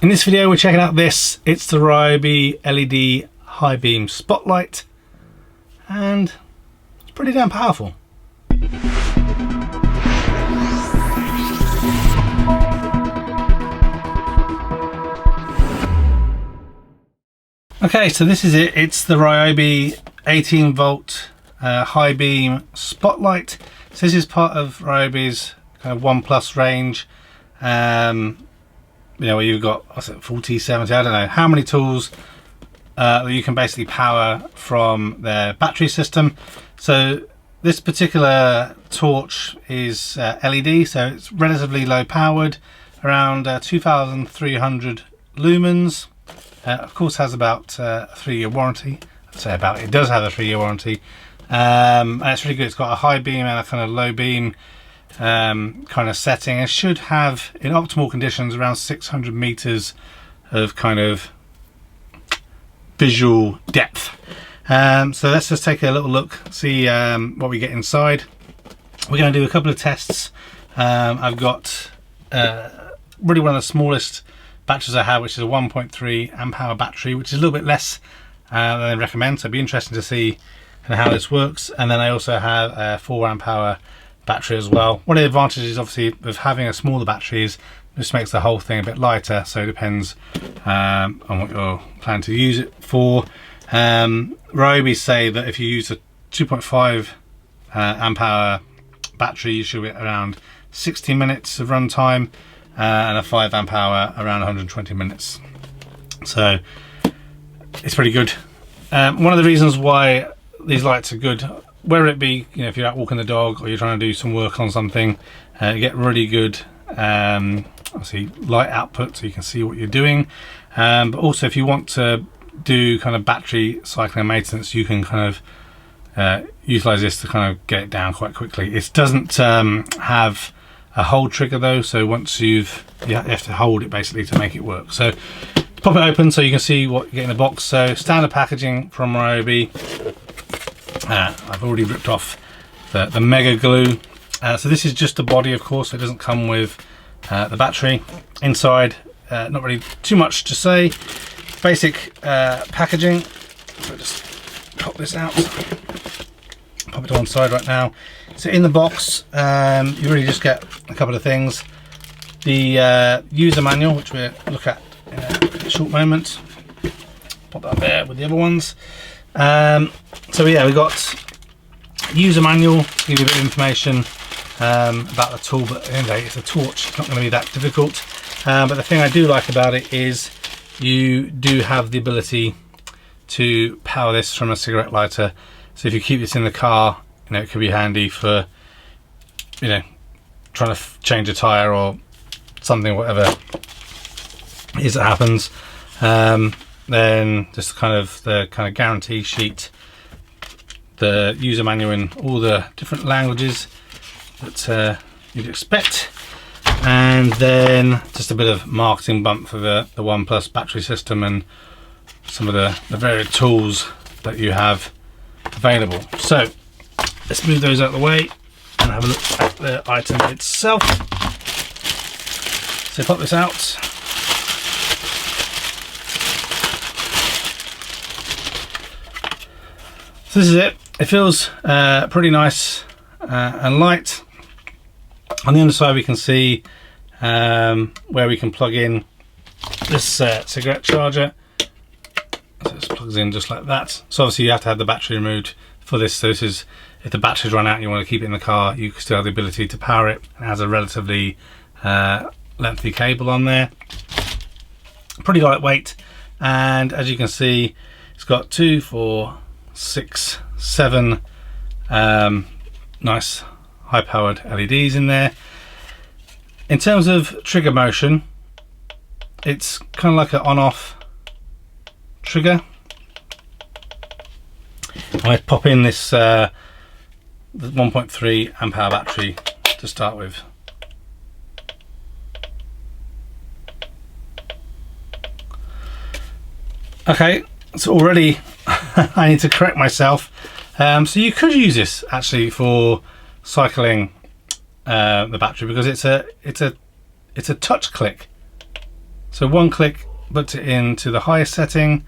In this video we're checking out this. It's the Ryobi LED high beam spotlight, and it's pretty damn powerful. Okay, so this is it. It's the Ryobi 18 volt high beam spotlight. So this is part of Ryobi's kind of 1 Plus range. You know, where you've got, what's it, 40, 70, I don't know how many tools that you can basically power from their battery system. So this particular torch is LED, so it's relatively low powered, around 2,300 lumens. Of course has about a 3-year warranty. I'd say about, it does have a 3-year warranty. And it's really good. It's got a high beam and a kind of low beam kind of setting. It should have, in optimal conditions, around 600 meters of kind of visual depth. So let's just take a little look, see what we get inside. We're going to do a couple of tests. I've got really one of the smallest batteries I have, which is a 1.3 amp hour battery, which is a little bit less than I recommend, so it'd be interesting to see how this works. And then I also have a 4 amp hour battery as well. One of the advantages obviously of having a smaller battery is this makes the whole thing a bit lighter, so it depends on what you're planning to use it for. Ryobi say that if you use a 2.5 amp hour battery, you should get around 60 minutes of runtime, and a 5 amp hour around 120 minutes. So it's pretty good. One of the reasons why these lights are good, whether it be, you know, if you're out walking the dog or you're trying to do some work on something, you get really good obviously light output, so you can see what you're doing. But also if you want to do kind of battery cycling and maintenance, you can kind of utilize this to kind of get it down quite quickly. It doesn't have a hold trigger though, so once you have to hold it basically to make it work. So pop it open so you can see what you get in the box. So standard packaging from Ryobi. I've already ripped off the mega glue. So this is just the body, of course. It doesn't come with the battery. Inside, not really too much to say. Basic packaging. So just pop this out. Pop it to one side right now. So in the box, you really just get a couple of things. The user manual, which we'll look at in a short moment. Pop that there with the other ones. So yeah, we've got user manual to give you a bit of information about the tool, but at the end of the day, it's a torch, it's not going to be that difficult. But the thing I do like about it is you do have the ability to power this from a cigarette lighter. So if you keep this in the car, you know, it could be handy for, you know, trying to change a tire or something, whatever it is that happens. Then just the kind of guarantee sheet, the user manual in all the different languages that you'd expect, and then just a bit of marketing bump for the 1 Plus battery system and some of the various tools that you have available. So let's move those out of the way and have a look at the item itself. So pop this out. So this is it. It feels pretty nice and light. On the underside we can see where we can plug in this cigarette charger. So it plugs in just like that. So obviously you have to have the battery removed for this. So this is, if the batteries run out and you want to keep it in the car, you still have the ability to power it. It has a relatively lengthy cable on there. Pretty lightweight, and as you can see, it's got 2, 4, 6, 7 nice high-powered LEDs in there. In terms of trigger motion, it's kind of like an on-off trigger. I pop in this the 1.3 amp hour battery to start with. Okay, so already I need to correct myself. So you could use this actually for cycling the battery, because it's a touch click. So one click puts it into the highest setting,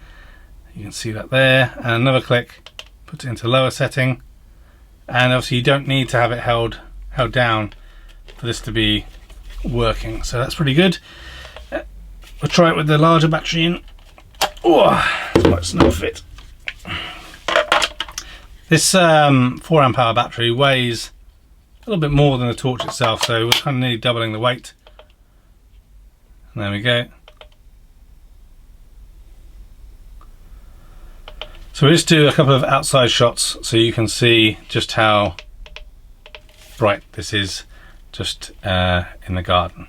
you can see that there, and another click puts it into lower setting. And obviously you don't need to have it held down for this to be working, so that's pretty good. We'll try it with the larger battery in. Oh, it's quite a snug fit. This 4 amp hour battery weighs a little bit more than the torch itself, so we're kind of nearly doubling the weight. And there we go. So we'll just do a couple of outside shots so you can see just how bright this is just in the garden.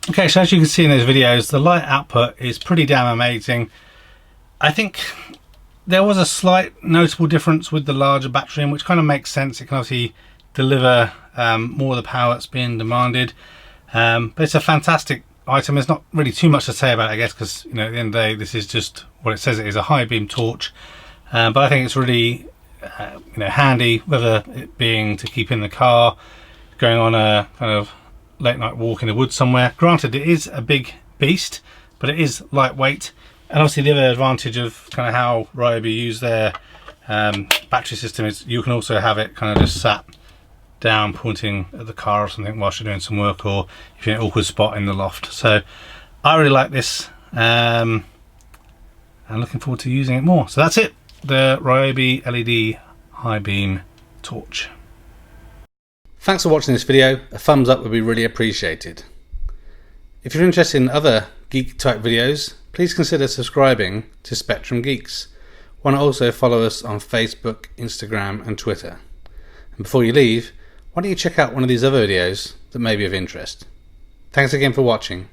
Okay, so as you can see in those videos, the light output is pretty damn amazing. I think there was a slight notable difference with the larger battery, which kind of makes sense. It can obviously deliver more of the power that's being demanded. But it's a fantastic item. There's not really too much to say about it, I guess, because at the end of the day, this is just what it says it is, a high beam torch. But I think it's really handy, whether it being to keep in the car, going on a kind of late night walk in the woods somewhere. Granted, it is a big beast, but it is lightweight. And obviously the other advantage of kind of how Ryobi use their battery system is you can also have it kind of just sat down pointing at the car or something whilst you're doing some work, or if you're in an awkward spot in the loft. So I really like this, and looking forward to using it more. So that's it, the Ryobi LED high beam torch. Thanks for watching this video. A thumbs up would be really appreciated. If you're interested in other geek type videos, please consider subscribing to Spectrum Geeks. Why not also follow us on Facebook, Instagram and Twitter. And before you leave, why don't you check out one of these other videos that may be of interest. Thanks again for watching.